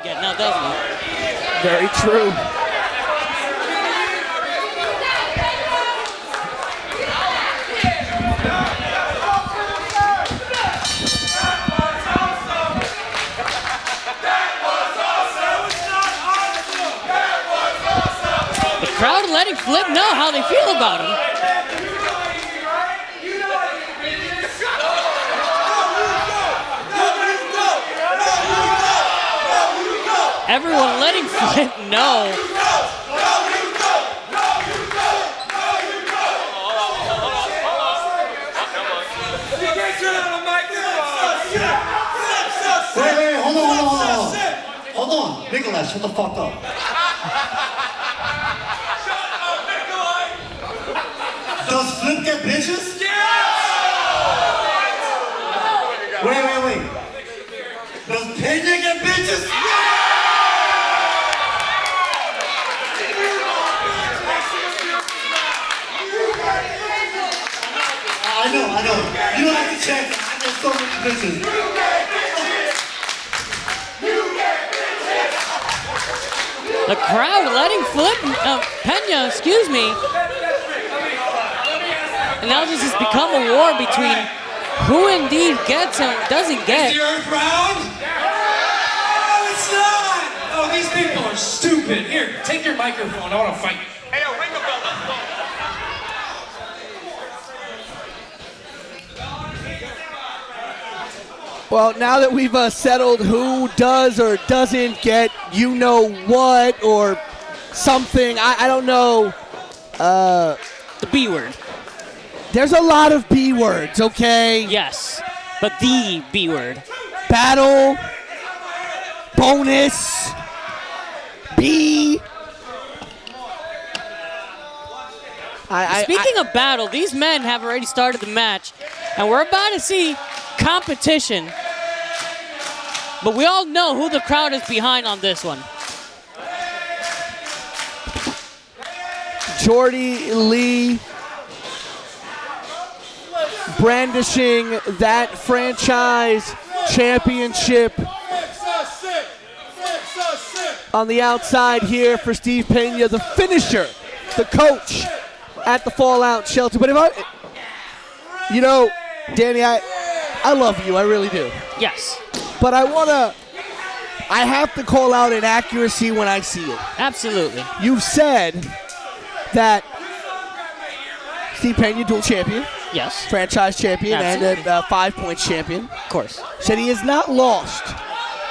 get now, doesn't he? Very true. The crowd letting Flip know how they feel about him. Everyone letting Flip know. Wait, hold on. Nicholas, shut the fuck up. Does Flip get bitches? Wait. Does Pena get bitches? I know. You don't have to check. I get so many bitches. The crowd letting Flip, Pena, excuse me. And now this has become a war between who indeed gets and doesn't get. Is the earth round? Oh, it's not! Oh, these people are stupid. Here, take your microphone. I want to fight. Hey, ring the bell. Well, now that we've settled who does or doesn't get you know what or something, I don't know. The B word. There's a lot of B words, okay? Yes, but the B word. Battle, bonus, B. Speaking of battle, these men have already started the match, and we're about to see competition. But we all know who the crowd is behind on this one. Jordy Lee brandishing that franchise championship on the outside here for Steve Pena, the finisher, the coach at the Fallout Shelter. But if you know, Danny, I love you, I really do. Yes. But I have to call out inaccuracy when I see it. Absolutely. You've said that Steve Pena, dual champion. Yes. Franchise champion. Absolutely. And a 5-point champion. Of course. Said he has not lost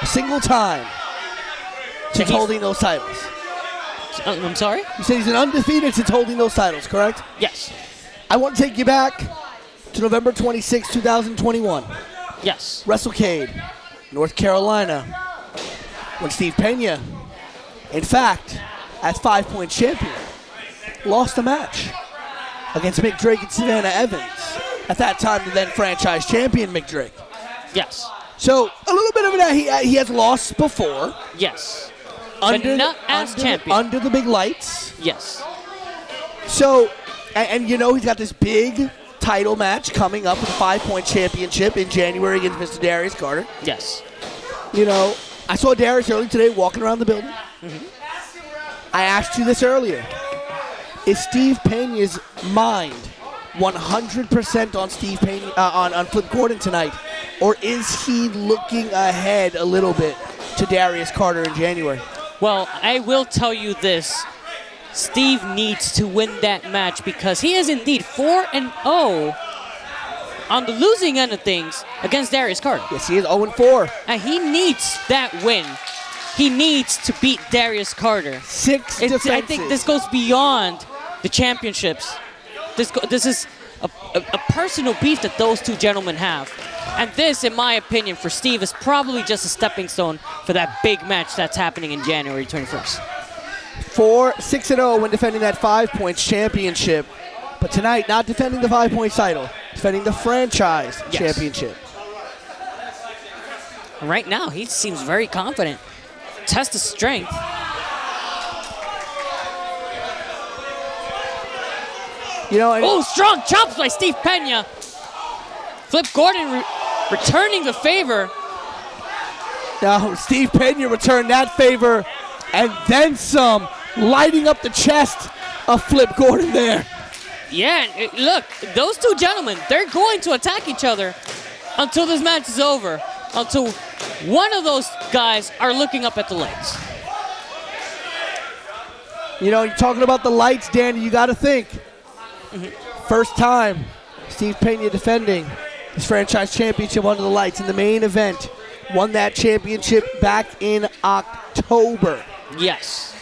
a single time since holding those titles. I'm sorry? You said he's an undefeated since holding those titles, correct? Yes. I want to take you back to November 26, 2021. Yes. WrestleCade, North Carolina, when Steve Pena, in fact, as 5-point champion, lost a match against Mick Drake and Savannah Evans. At that time, the then franchise champion, Mick Drake. Yes. So, a little bit of that, he has lost before. Yes. But not as champion. Under the big lights. Yes. So, and you know he's got this big title match coming up with a 5-point championship in January against Mr. Darius Carter. Yes. You know, I saw Darius earlier today walking around the building. Mm-hmm. I asked you this earlier. Is Steve Pena's mind 100% on Steve Pena, on Flip Gordon tonight? Or is he looking ahead a little bit to Darius Carter in January? Well, I will tell you this. Steve needs to win that match because he is indeed 4-0 on the losing end of things against Darius Carter. Yes, he is 0-4. And he needs that win. He needs to beat Darius Carter. 6 defenses. I think this goes beyond the championships. This is a personal beef that those two gentlemen have. And this, in my opinion, for Steve, is probably just a stepping stone for that big match that's happening in January 21st. 6-0 when defending that 5-point championship. But tonight, not defending the 5-point title, defending the franchise championship. Right now, he seems very confident. Test of strength. You know, strong chops by Steve Pena. Flip Gordon returning the favor. Now, Steve Pena returned that favor and then some, lighting up the chest of Flip Gordon there. Yeah, and look, those two gentlemen, they're going to attack each other until this match is over, until one of those guys are looking up at the lights. You know, you're talking about the lights, Danny, you got to think. First time Steve Pena defending his franchise championship under the lights in the main event. Won that championship back in October. Yes.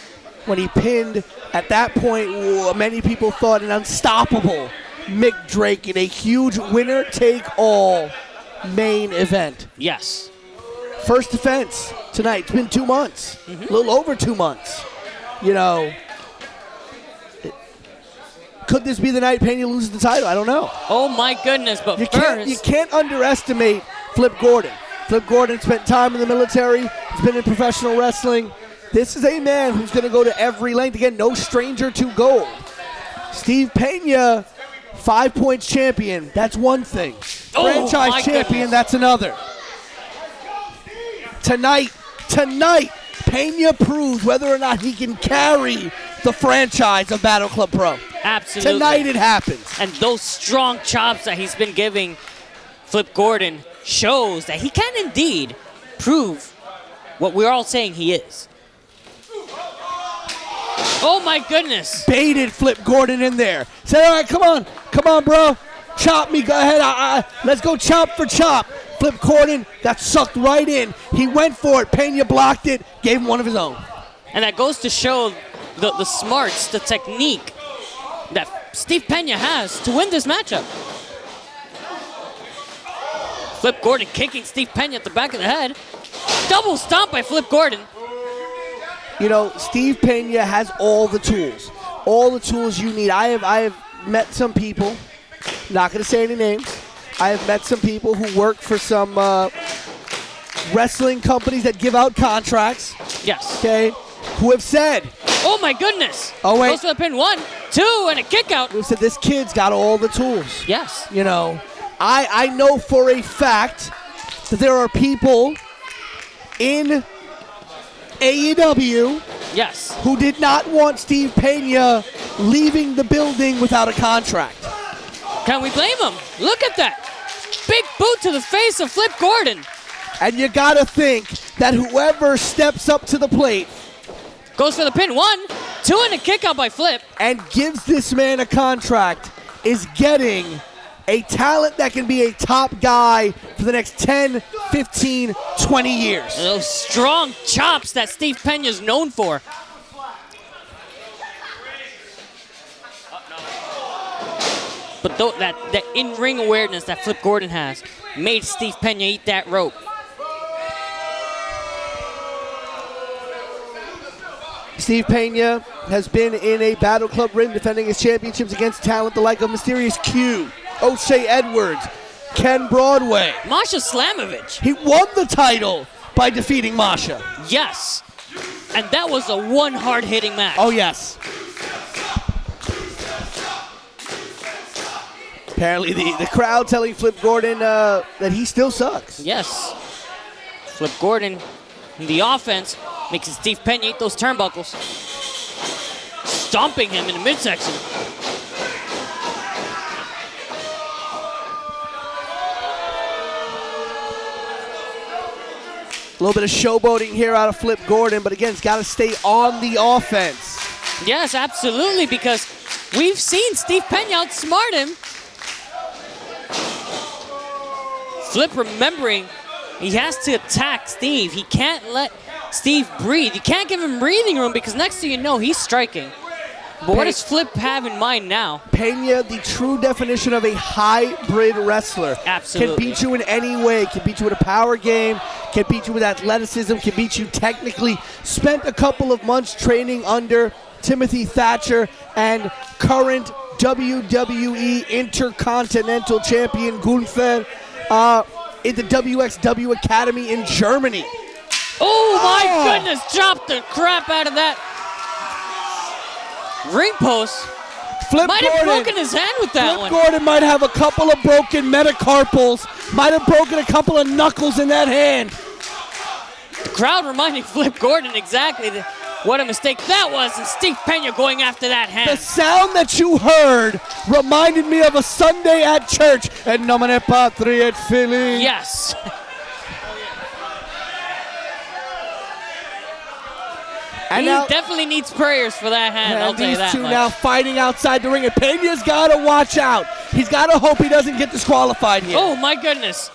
When he pinned, at that point, many people thought an unstoppable Mick Drake in a huge winner-take-all main event. Yes. First defense tonight. It's been 2 months, a little over 2 months. You know, could this be the night Pena loses the title? I don't know. Oh my goodness, but You can't underestimate Flip Gordon. Flip Gordon spent time in the military. He's been in professional wrestling. This is a man who's going to go to every length. Again, no stranger to gold. Steve Pena, 5 points champion. That's one thing. Franchise my champion, goodness. that's another. Tonight, Pena proves whether or not he can carry the franchise of Battle Club Pro. Absolutely. Tonight it happens. And those strong chops that he's been giving Flip Gordon shows that he can indeed prove what we're all saying he is. Oh my goodness. Baited Flip Gordon in there. Said, all right, come on, bro. Chop me, go ahead. Let's go chop for chop. Flip Gordon got sucked right in. He went for it. Pena blocked it, gave him one of his own. And that goes to show the smarts, the technique that Steve Pena has to win this matchup. Flip Gordon kicking Steve Pena at the back of the head. Double stomp by Flip Gordon. You know, Steve Pena has all the tools you need. I have met some people, not going to say any names. I have met some people who work for some wrestling companies that give out contracts. Yes. Okay, who have said, oh my goodness. Oh, wait. Goes for the pin. 1, 2, and a kick out. who have said this kid's got all the tools. Yes. You know, I know for a fact that there are people in AEW Yes. who did not want Steve Pena leaving the building without a contract. Can we blame him? Look at that. Big boot to the face of Flip Gordon. And you gotta think that whoever steps up to the plate Goes for the pin. 1, 2, and a kick out by Flip. and gives this man a contract is getting a talent that can be a top guy for the next 10, 15, 20 years. Those strong chops that Steve Pena is known for. But that in-ring awareness that Flip Gordon has made Steve Pena eat that rope. Steve Pena has been in a Battle Club ring defending his championships against talent the like of Mysterious Q, O'Shea Edwards, Ken Broadway. Masha Slamovich. He won the title by defeating Masha. Yes. And that was a one hard-hitting match. Oh, yes. Apparently the crowd telling Flip Gordon that he still sucks. Yes. Flip Gordon in the offense makes Steve Pena eat those turnbuckles. Stomping him in the midsection. A little bit of showboating here out of Flip Gordon, but again, it's got to stay on the offense. Yes, absolutely, because we've seen Steve Pena outsmart him. Flip remembering he has to attack Steve. He can't let Steve breathe. You can't give him breathing room because next thing you know, he's striking. But what does Flip have in mind now? Pena, the true definition of a hybrid wrestler. Absolutely. Can beat you in any way. Can beat you with a power game. Can beat you with athleticism. Can beat you technically. Spent a couple of months training under Timothy Thatcher and current WWE Intercontinental Champion Gunther in the WXW Academy in Germany. Oh my goodness, dropped the crap out of that ring post. Flip Might have broken his hand with that one. Flip Gordon might have a couple of broken metacarpals. Might have broken a couple of knuckles in that hand. The crowd reminding Flip Gordon exactly what a mistake that was, and Steve Pena going after that hand. The sound that you heard reminded me of a Sunday at church. En nomine Patri et Filii. Yes. And He now, definitely needs prayers for that hand, I'll and tell you these that two much. now fighting outside the ring, and Pena's got to watch out. He's got to hope he doesn't get disqualified here. Oh my goodness.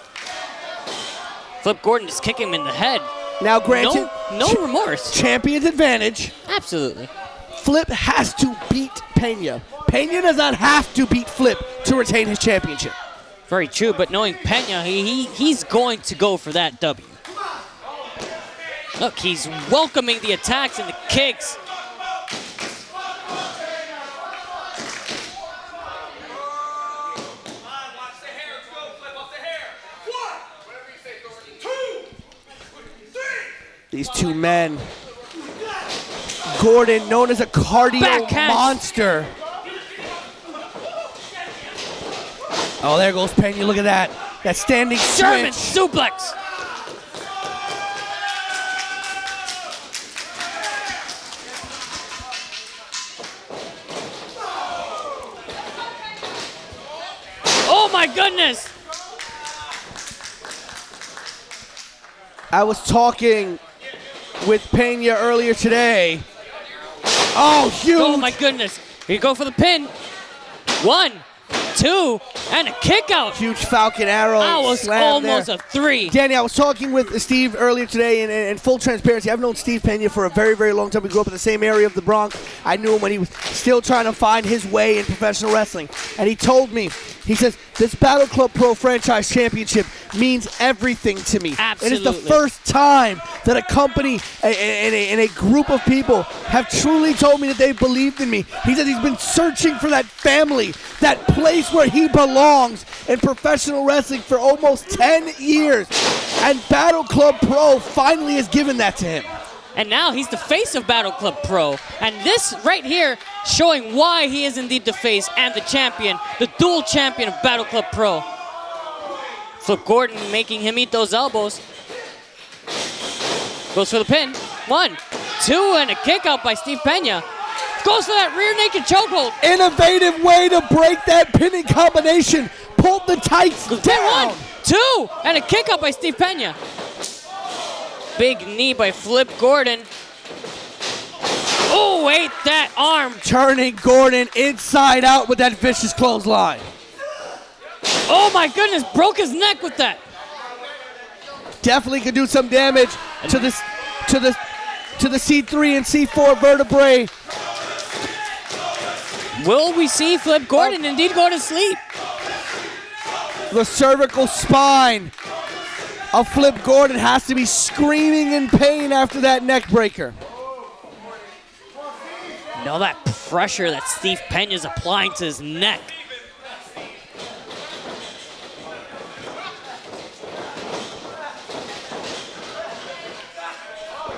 Flip Gordon just kicking him in the head. Now, granted, No remorse. champion's advantage. Absolutely. Flip has to beat Pena. Pena does not have to beat Flip to retain his championship. Very true, but knowing Pena, he's going to go for that W. Look, he's welcoming the attacks and the kicks. These two men. Gordon, known as a cardio Backhand. monster. Oh, there goes Pena. Look at that. That standing German switch. suplex. Oh my goodness. I was talking with Pena earlier today. Oh, huge. Oh my goodness. Here you go for the pin. 1, 2, and a kick out. Huge Falcon Arrow. That was slam almost there. a 3. Danny, I was talking with Steve earlier today, and in full transparency, I've known Steve Pena for a very, very long time. We grew up in the same area of the Bronx. I knew him when he was still trying to find his way in professional wrestling. And he told me, he says, this Battle Club Pro Franchise Championship means everything to me. Absolutely. It is the first time that a company and a group of people have truly told me that they believed in me. He said he's been searching for that family, that place where he belongs in professional wrestling for almost 10 years. And Battle Club Pro finally has given that to him. And now he's the face of Battle Club Pro. And this right here showing why he is indeed the face and the champion, the dual champion of Battle Club Pro. Flip Gordon making him eat those elbows. Goes for the pin. 1, 2, and a kick out by Steve Pena. Goes for that rear naked chokehold. Innovative way to break that pinning combination. Pulled the tights Pin down. 1, 2, and a kick out by Steve Pena. Big knee by Flip Gordon. Oh, ate that arm. Turning Gordon inside out with that vicious clothesline. Oh my goodness, broke his neck with that. Definitely could do some damage to the C3 and C4 vertebrae. Will we see Flip Gordon indeed go to sleep? The cervical spine of Flip Gordon has to be screaming in pain after that neck breaker. Know that pressure that Steve Pena's applying to his neck.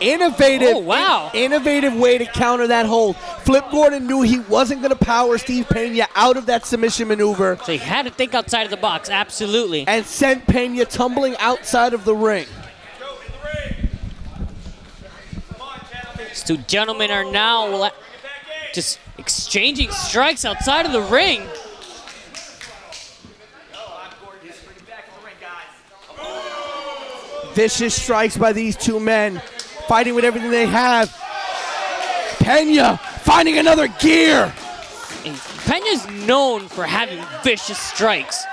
Innovative, Oh, wow. innovative way to counter that hold. Flip Gordon knew he wasn't going to power Steve Pena out of that submission maneuver So he had to think outside of the box, absolutely. and sent Pena tumbling outside of the ring. These two gentlemen are now just exchanging strikes outside of the ring. Vicious strikes by these two men, fighting with everything they have. Pena finding another gear. And Pena's known for having vicious strikes.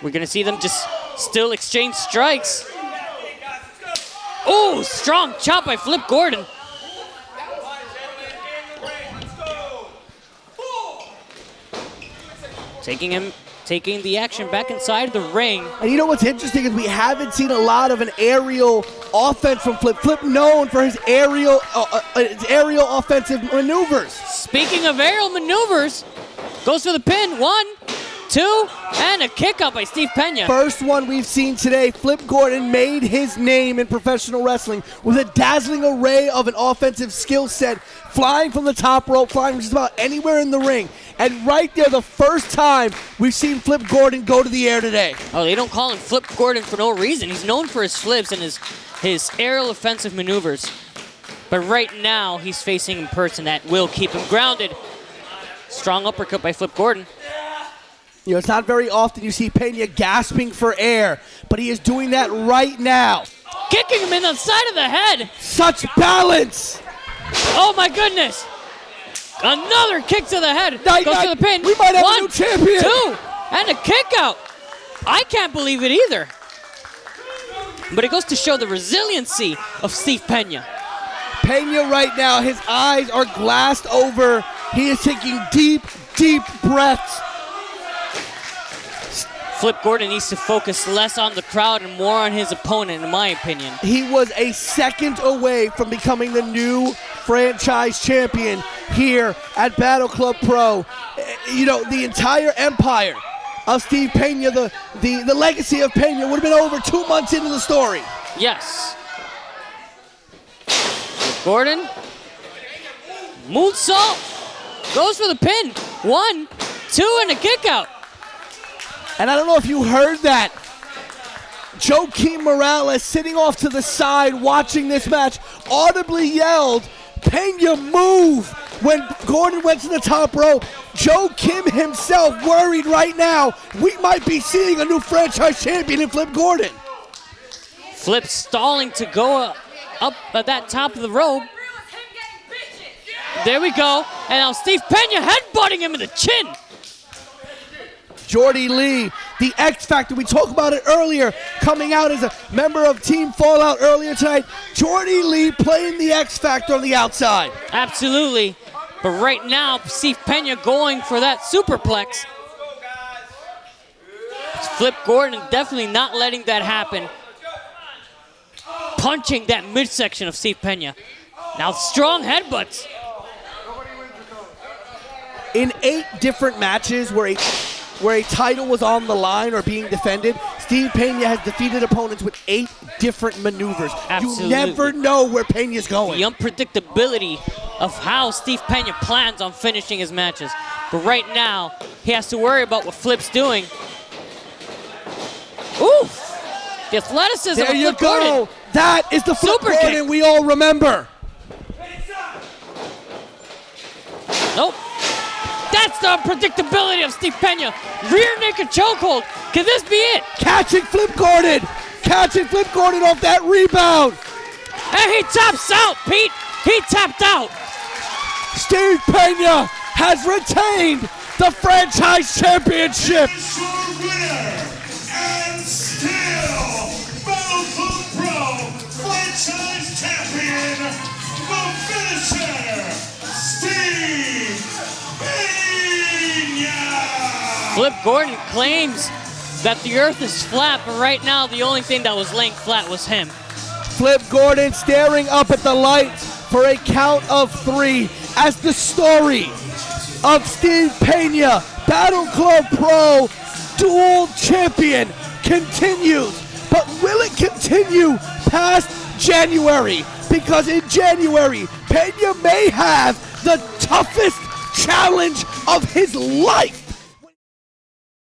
We're gonna see them just still exchange strikes. Oh, strong chop by Flip Gordon. Taking the action back inside the ring. And you know what's interesting is we haven't seen a lot of an aerial offense from Flip. Flip known for his aerial offensive maneuvers. Speaking of aerial maneuvers, goes for the pin. 1, 2, and a kick out by Steve Pena. First one we've seen today. Flip Gordon made his name in professional wrestling with a dazzling array of an offensive skill set, flying from the top rope, flying from just about anywhere in the ring. And right there, the first time we've seen Flip Gordon go to the air today. Oh, they don't call him Flip Gordon for no reason. He's known for his flips and his aerial offensive maneuvers. But right now, he's facing a person that will keep him grounded. Strong uppercut by Flip Gordon. You know, it's not very often you see Pena gasping for air, but he is doing that right now. Kicking him in the side of the head. Such balance. Oh my goodness. Another kick to the head. Goes to the pin. We might have 1, a new champion. 2, and a kick out. I can't believe it either. But it goes to show the resiliency of Steve Pena. Pena right now, his eyes are glassed over. He is taking deep, deep breaths. Flip Gordon needs to focus less on the crowd and more on his opponent, in my opinion. He was a second away from becoming the new franchise champion here at Battle Club Pro. You know, the entire empire of Steve Pena, the legacy of Pena would have been over 2 months into the story. Yes. Flip Gordon. Moonsault. Goes for the pin. 1, 2, and a kick out. And I don't know if you heard that. Joaquin Morales, sitting off to the side watching this match, audibly yelled, "Pena, move!" When Gordon went to the top rope. Joaquin himself worried right now we might be seeing a new franchise champion in Flip Gordon. Flip stalling to go up at that top of the rope. There we go. And now Steve Pena headbutting him in the chin. Jordy Lee, the X Factor, we talked about it earlier, coming out as a member of Team Fallout earlier tonight. Jordy Lee playing the X Factor on the outside. Absolutely. But right now, Steve Pena going for that superplex. It's Flip Gordon definitely not letting that happen. Punching that midsection of Steve Pena. Now strong headbutts. In 8 different matches where a title was on the line or being defended, Steve Pena has defeated opponents with 8 different maneuvers. Absolutely. You never know where Pena's going. The unpredictability of how Steve Pena plans on finishing his matches. But right now, he has to worry about what Flip's doing. Oof! The athleticism There of you Flip go. Gordon. That is the Flip Super Gordon kick. we all remember. Nope. That's the unpredictability of Steve Pena. Rear naked chokehold. Can this be it? Catching Flip Gordon. Catching Flip Gordon off that rebound. And he taps out, Pete. He tapped out. Steve Pena has retained the franchise championship. Is your winner and still Battle Club Pro franchise champion, the finisher, Steve Pena. Flip Gordon claims that the earth is flat, but right now the only thing that was laying flat was him. Flip Gordon staring up at the lights for a count of 3 as the story of Steve Pena, Battle Club Pro dual champion, continues. But will it continue past January? Because in January, Pena may have the toughest challenge of his life.